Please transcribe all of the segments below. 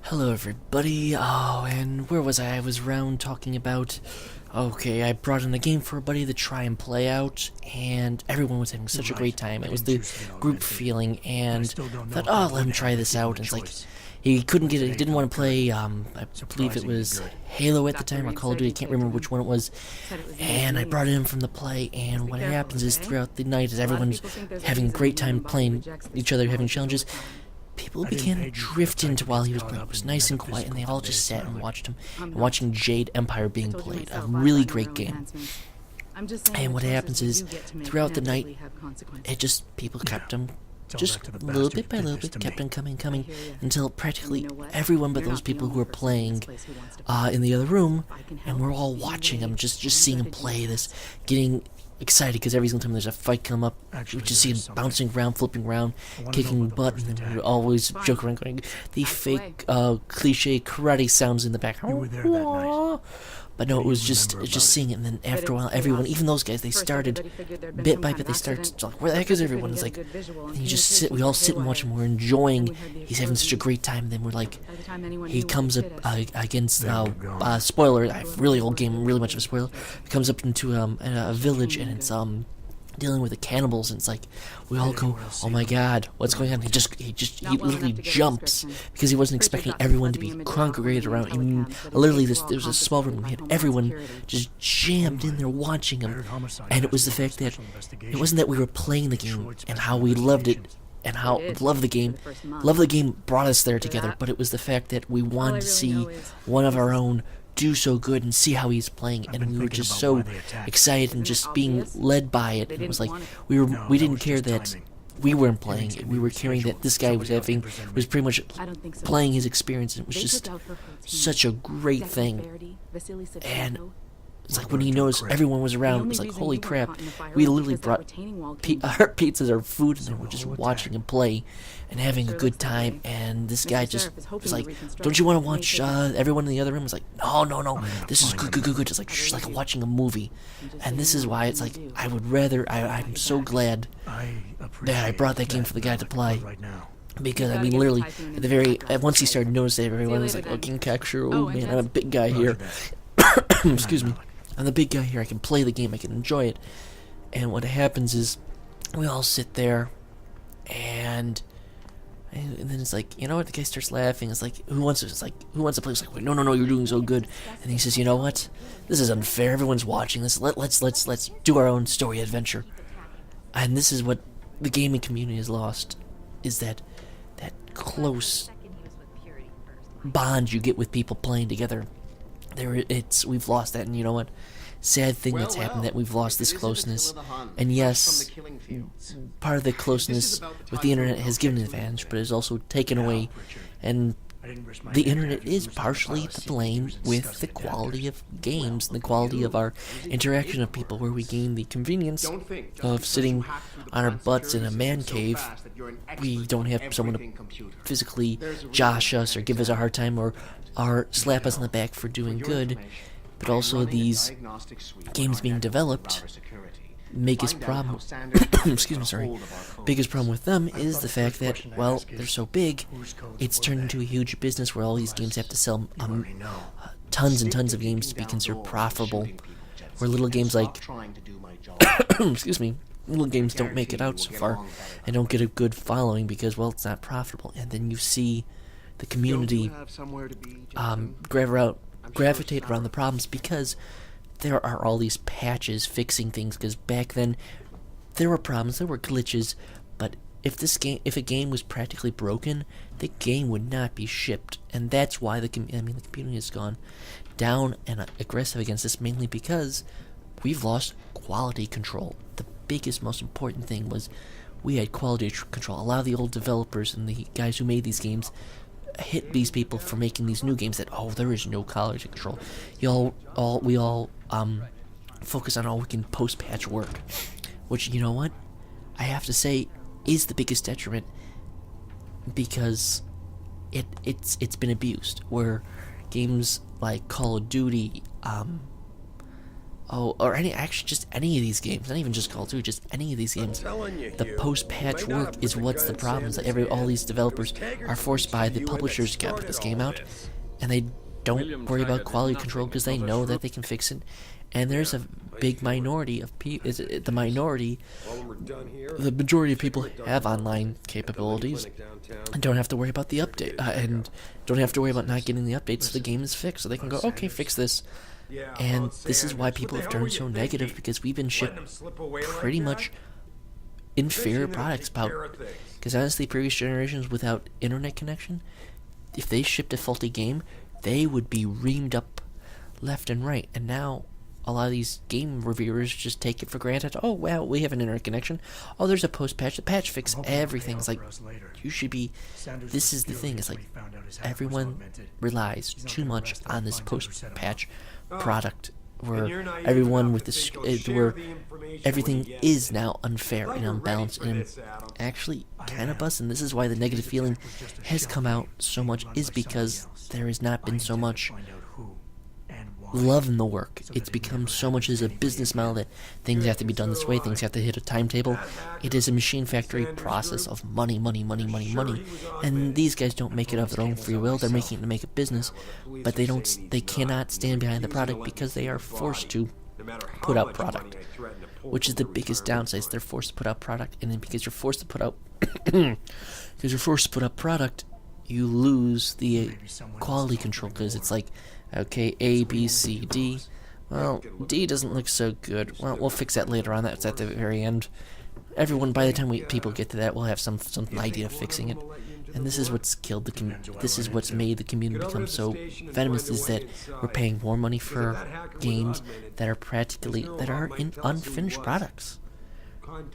Hello everybody, and where was I? I was around talking about, okay, I brought in a game for a buddy to try and play out, and everyone was having such a great time. It was the group feeling, and thought, oh, let him try this out, and it's like, he couldn't get it, he didn't want to play, I believe it was Halo at the time, or Call of Duty, I can't remember which one it was, and I brought it in from the play, and what happens is, throughout the night, as everyone's having a great time playing each other, having challenges, people began to drift into while he was playing. It was nice and quiet, and they all just sat and watched him, and watching Jade Empire being played. A really great game. And what happens is, throughout the night, it just, people kept him, just little bit by little bit, kept on coming, until practically everyone but those people who were playing in the other room, and we're all watching him, just seeing him play this, getting excited because every single time there's a fight come up, we just see him bouncing around, flipping around, kicking butt, and then we would always joke around going, the fake, cliche karate sounds in the background. You were there that night. But no, it was just seeing it, and then after a while, everyone, even those guys, they started, bit by bit, they started, like, where the heck is everyone? It's like, and you just sit, we all sit and watch him, we're enjoying, he's having such a great time, and then we're like, he comes up against, spoiler, really old game, really much of a spoiler, he comes up into a village, and it's, dealing with the cannibals, and it's like, we all go, oh my god, what's going on? He literally jumps, because he wasn't expecting everyone to be congregated around. I mean, literally, there was a small room, we had everyone just jammed in there watching him, and it was the fact that, it wasn't that we were playing the game, and how we loved it, and how love the game brought us there together, but it was the fact that we wanted to see one of our own do so good and see how he's playing, and we were just so excited and just being led by it. And it was like we didn't care that we weren't playing it. We were caring that this guy was pretty much playing his experience, and it was just such a great thing. And it's like when he knows everyone was around, it was like, holy crap, we literally brought our pizzas, our food, and then we're just watching him play and having a good time. And this guy just was like, don't you want to watch everyone in the other room? Was like, no, this is good, just like watching a movie. And this is why it's like, I would rather, I'm so glad that I brought that game for the guy to play. Because, I mean, literally, once he started noticing everyone was like, oh, King Capture, oh man, I'm a big guy here. Excuse me. I'm the big guy here, I can play the game, I can enjoy it. And what happens is, we all sit there, and then it's like, you know what, the guy starts laughing, it's like, who wants to play? It's like, no, you're doing so good. And he says, you know what, this is unfair, everyone's watching this, let's do our own story adventure. And this is what the gaming community has lost, is that close bond you get with people playing together. We've lost that, and you know what? Sad thing that's happened, that we've lost this closeness. And yes, part of the closeness with the internet has given an advantage, but it's also taken away. And the internet is partially to blame with the quality of games and the quality of our interaction of people, where we gain the convenience of sitting on our butts in a man cave. We don't have someone to physically josh us or give us a hard time or slap us on the back for doing good. But also these games being developed, biggest problem biggest problem with them is the fact that, well, they're so big, it's turned into a huge business where all these games have to sell tons and tons of games to be considered profitable, where little games like little games don't make it out so far and don't get a good following because, well, it's not profitable. And then you see the community gravitate around the problems because there are all these patches fixing things, because back then there were problems, there were glitches, but if a game was practically broken, the game would not be shipped. And that's why the community has gone down and aggressive against this, mainly because we've lost quality control. The biggest, most important thing was we had quality control. A lot of the old developers and the guys who made these games hit these people for making these new games that, oh, there is no quality control. We all focus on, we can post-patch work, which, you know what, I have to say is the biggest detriment, because it's been abused, where games like Call of Duty, Oh, or actually just any of these games, not even just Call of Duty, just any of these games. The post-patch work is what's the problem. Is that all these developers are forced by the publishers to put this game out, and they don't worry about quality control because they know that they can fix it. And there's a big minority of people. The majority of people have online capabilities and don't have to worry about the update, and don't have to worry about not getting the updates. So the game is fixed, so they can go, okay, fix this. And this is why people have turned so negative, because we've been shipped pretty much inferior products. Because honestly, previous generations without internet connection, if they shipped a faulty game, they would be reamed up left and right. And now a lot of these game reviewers just take it for granted. Oh, well, we have an internet connection. Oh, there's a post-patch. The patch fixed everything. It's like, you should be... This is the thing. It's like, everyone relies too much on this post-patch product, where everyone with this... where everything is now unfair and unbalanced and actually kind of busting. This is why the negative feeling has come out so much, is because there has not been so much love in the work. It's become so much as a business model that things have to be done this way, things have to hit a timetable. It is a machine factory process of money, money, money, money, money. And these guys don't make it of their own free will. They're making it to make a business, but they cannot stand behind the product because they are forced to put out product, which is the biggest downside. They're forced to put out product, and then because you're forced to put out product, you lose the quality control, because it's like, okay, A, B, C, D. Well, D doesn't look so good. Well, we'll fix that later on. That's at the very end. Everyone, by the time people get to that, we'll have some idea of fixing it. And this is what's killed this is what's made the community become so venomous, is that we're paying more money for games that are in unfinished products.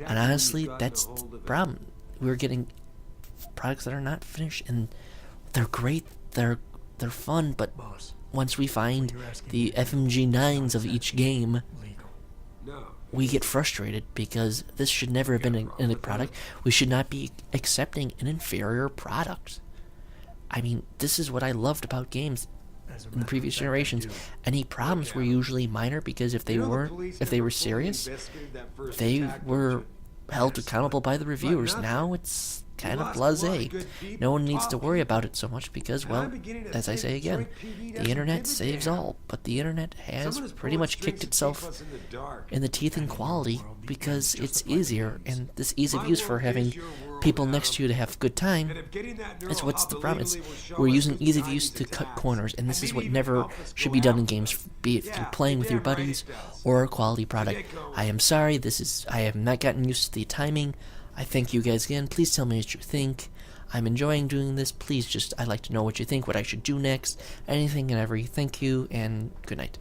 And honestly, that's the problem. We're getting products that are not finished, and they're great, they're fun, but once we find the FMG9s of each game, we get frustrated, because this should never have been a product. We should not be accepting an inferior product. I mean, this is what I loved about games in the previous generations. Any problems were usually minor, because if they were serious, they were held accountable by the reviewers. Now it's kind of blasé. No one needs to worry about it so much because, well, as I say again, the internet saves all. But the internet has pretty much kicked itself in the teeth in quality because it's easier, and this ease of use for having people next to you to have a good time is what's the problem. We're using ease of use to cut corners, and this is what never should be done in games, be it through playing with your buddies or a quality product. I am sorry, I have not gotten used to the timing. I thank you guys again. Please tell me what you think. I'm enjoying doing this. Please I'd like to know what you think, what I should do next, anything and everything. Thank you, and good night.